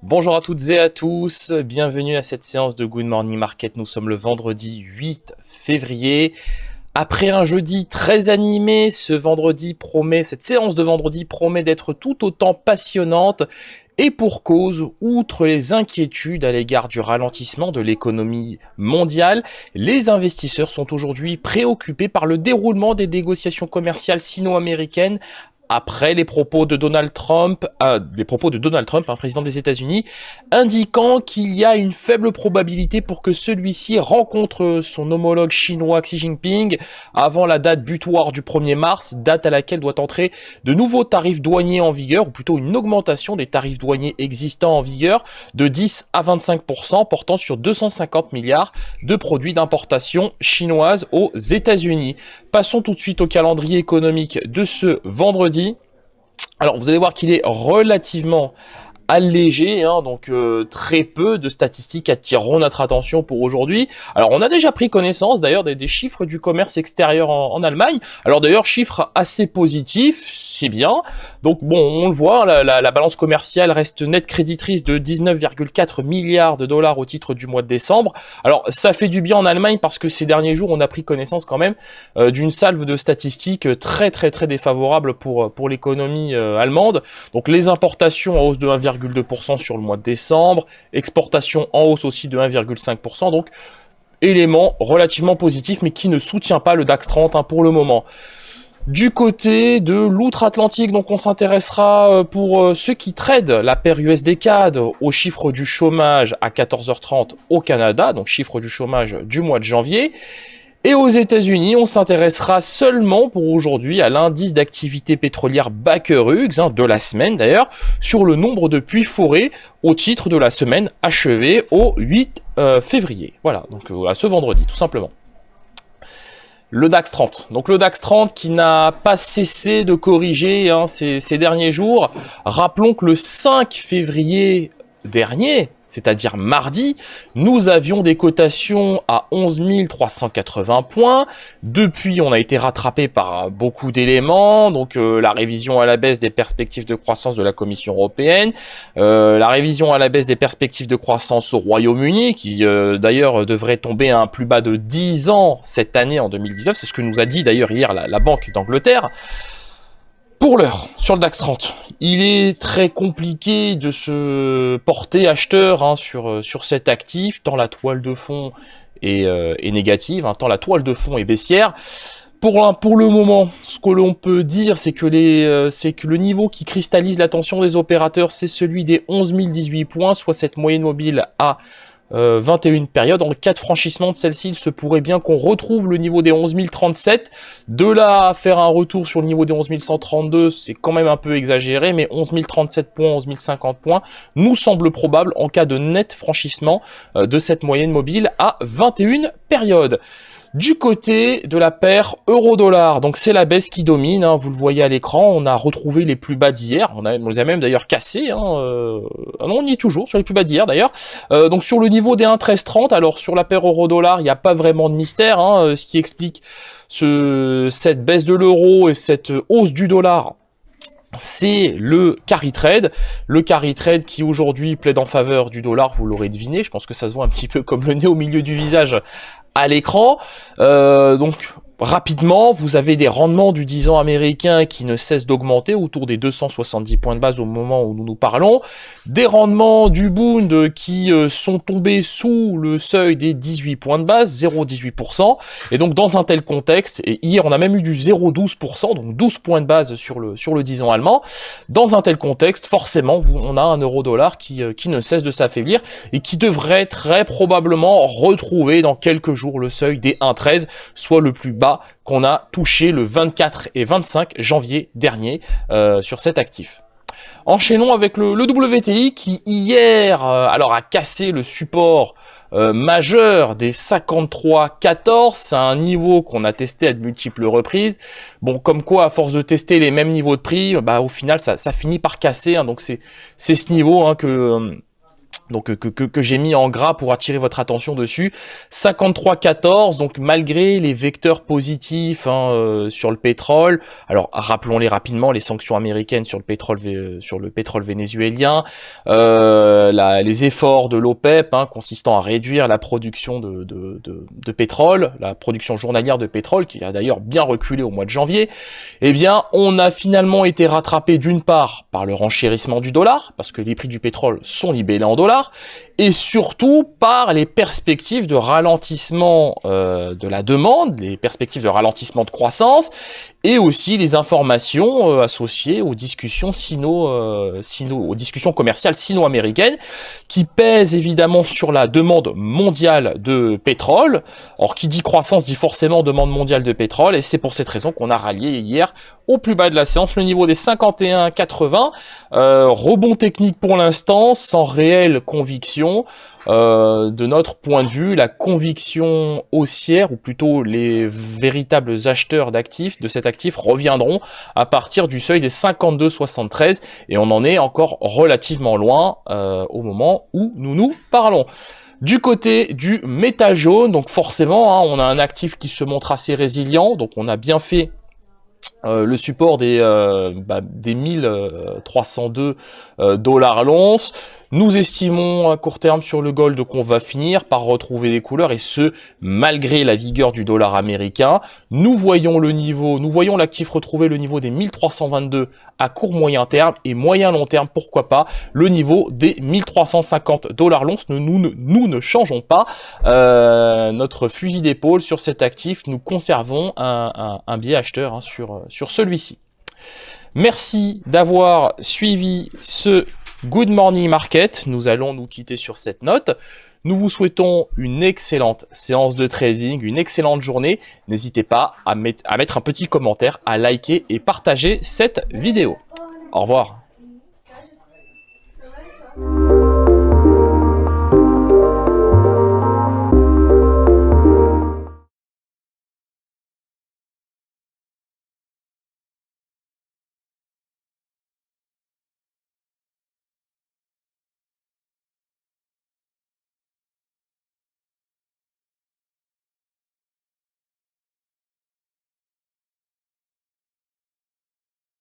Bonjour à toutes et à tous, bienvenue à cette séance de Good Morning Market. Nous sommes le vendredi 8 février. Après un jeudi très animé, cette séance de vendredi promet d'être tout autant passionnante. Et pour cause, outre les inquiétudes à l'égard du ralentissement de l'économie mondiale, les investisseurs sont aujourd'hui préoccupés par le déroulement des négociations commerciales sino-américaines après les propos de Donald Trump, président des États-Unis, indiquant qu'il y a une faible probabilité pour que celui-ci rencontre son homologue chinois Xi Jinping avant la date butoir du 1er mars, date à laquelle doit entrer de nouveaux tarifs douaniers en vigueur, ou plutôt une augmentation des tarifs douaniers existants en vigueur de 10 à 25%, portant sur 250 milliards de produits d'importation chinoise aux États-Unis. Passons tout de suite au calendrier économique de ce vendredi. Alors, vous allez voir qu'il est relativement allégé, donc très peu de statistiques attireront notre attention pour aujourd'hui. Alors, on a déjà pris connaissance d'ailleurs des chiffres du commerce extérieur en Allemagne. Alors d'ailleurs, chiffres assez positifs, c'est bien. Donc bon, on le voit, la balance commerciale reste nette créditrice de 19,4 milliards de dollars au titre du mois de décembre. Alors, ça fait du bien en Allemagne parce que ces derniers jours, on a pris connaissance quand même d'une salve de statistiques très défavorables pour l'économie allemande. Donc les importations en hausse de 1,2% sur le mois de décembre, exportation en hausse aussi de 1,5%, donc élément relativement positif mais qui ne soutient pas le DAX 30 pour le moment. Du côté de l'outre-Atlantique, donc on s'intéressera pour ceux qui tradent la paire USD-CAD au chiffre du chômage à 14h30 au Canada, donc chiffre du chômage du mois de janvier. Et aux États-Unis, on s'intéressera seulement pour aujourd'hui à l'indice d'activité pétrolière Baker Hughes, de la semaine d'ailleurs, sur le nombre de puits forés au titre de la semaine achevée au 8 février. Voilà, donc à ce vendredi, tout simplement. Le DAX 30. Donc le DAX 30 qui n'a pas cessé de corriger ces derniers jours. Rappelons que le 5 février dernier, c'est-à-dire mardi, nous avions des cotations à 11 380 points. Depuis, on a été rattrapé par beaucoup d'éléments, donc la révision à la baisse des perspectives de croissance de la Commission européenne, la révision à la baisse des perspectives de croissance au Royaume-Uni, qui d'ailleurs devrait tomber à un plus bas de 10 ans cette année en 2019, c'est ce que nous a dit d'ailleurs hier la Banque d'Angleterre. Pour l'heure, sur le DAX 30, il est très compliqué de se porter acheteur sur cet actif, tant la toile de fond est négative, tant la toile de fond est baissière. Pour le moment, ce que l'on peut dire, c'est que le niveau qui cristallise l'attention des opérateurs, c'est celui des 11 018 points, soit cette moyenne mobile à 21 périodes. En cas de franchissement de celle-ci, il se pourrait bien qu'on retrouve le niveau des 11 037. De là à faire un retour sur le niveau des 11 132, c'est quand même un peu exagéré, mais 11 037 points, 11 050 points nous semble probable en cas de net franchissement de cette moyenne mobile à 21 périodes. Du côté de la paire euro-dollar, donc c'est la baisse qui domine, vous le voyez à l'écran, on a retrouvé les plus bas d'hier, on les a même d'ailleurs cassés, non, on y est toujours sur les plus bas d'hier d'ailleurs, donc sur le niveau des 1,1330, alors sur la paire euro-dollar, il n'y a pas vraiment de mystère, ce qui explique cette baisse de l'euro et cette hausse du dollar. C'est le carry trade qui aujourd'hui plaide en faveur du dollar, vous l'aurez deviné, je pense que ça se voit un petit peu comme le nez au milieu du visage à l'écran. Donc rapidement, vous avez des rendements du 10 ans américain qui ne cessent d'augmenter autour des 270 points de base au moment où nous parlons. Des rendements du Bund qui sont tombés sous le seuil des 18 points de base, 0,18%. Et donc dans un tel contexte, et hier on a même eu du 0,12%, donc 12 points de base sur le 10 ans allemand. Dans un tel contexte, forcément, on a un euro-dollar qui ne cesse de s'affaiblir et qui devrait très probablement retrouver dans quelques jours le seuil des 1,13, soit le plus bas qu'on a touché le 24 et 25 janvier dernier sur cet actif. Enchaînons avec le WTI qui hier a cassé le support majeur des 53,14, c'est un niveau qu'on a testé à de multiples reprises. Bon, comme quoi, à force de tester les mêmes niveaux de prix, au final, ça finit par casser. Donc c'est ce niveau donc que j'ai mis en gras pour attirer votre attention dessus. 53,14, donc malgré les vecteurs positifs sur le pétrole. Alors rappelons-les rapidement, les sanctions américaines sur le pétrole vénézuélien, les efforts de l'OPEP consistant à réduire la production de pétrole, la production journalière de pétrole, qui a d'ailleurs bien reculé au mois de janvier. Eh bien, on a finalement été rattrapé d'une part par le renchérissement du dollar, parce que les prix du pétrole sont libellés en dollars, et surtout par les perspectives de ralentissement de la demande, les perspectives de ralentissement de croissance, et aussi les informations associées aux discussions aux discussions commerciales sino-américaines, qui pèsent évidemment sur la demande mondiale de pétrole. Or, qui dit croissance dit forcément demande mondiale de pétrole, et c'est pour cette raison qu'on a rallié hier au plus bas de la séance le niveau des 51,80. Rebond technique pour l'instant, sans réelle conviction. De notre point de vue, la conviction haussière, ou plutôt les véritables acheteurs d'actifs, de cet actif, reviendront à partir du seuil des 52,73, et on en est encore relativement loin au moment où nous parlons. Du côté du métal jaune, donc forcément, on a un actif qui se montre assez résilient, donc on a bien fait le support des 1302 dollars l'once. Nous estimons à court terme sur le gold qu'on va finir par retrouver des couleurs, et ce malgré la vigueur du dollar américain. Nous voyons l'actif retrouver le niveau des 1322 à court moyen terme, et moyen long terme, pourquoi pas, le niveau des 1350 dollars l'once. Nous ne changeons pas notre fusil d'épaule sur cet actif. Nous conservons un biais acheteur sur celui-ci. Merci d'avoir suivi ce Good Morning Market. Nous allons nous quitter sur cette note. Nous vous souhaitons une excellente séance de trading, une excellente journée. N'hésitez pas à mettre un petit commentaire, à liker et partager cette vidéo. Au revoir.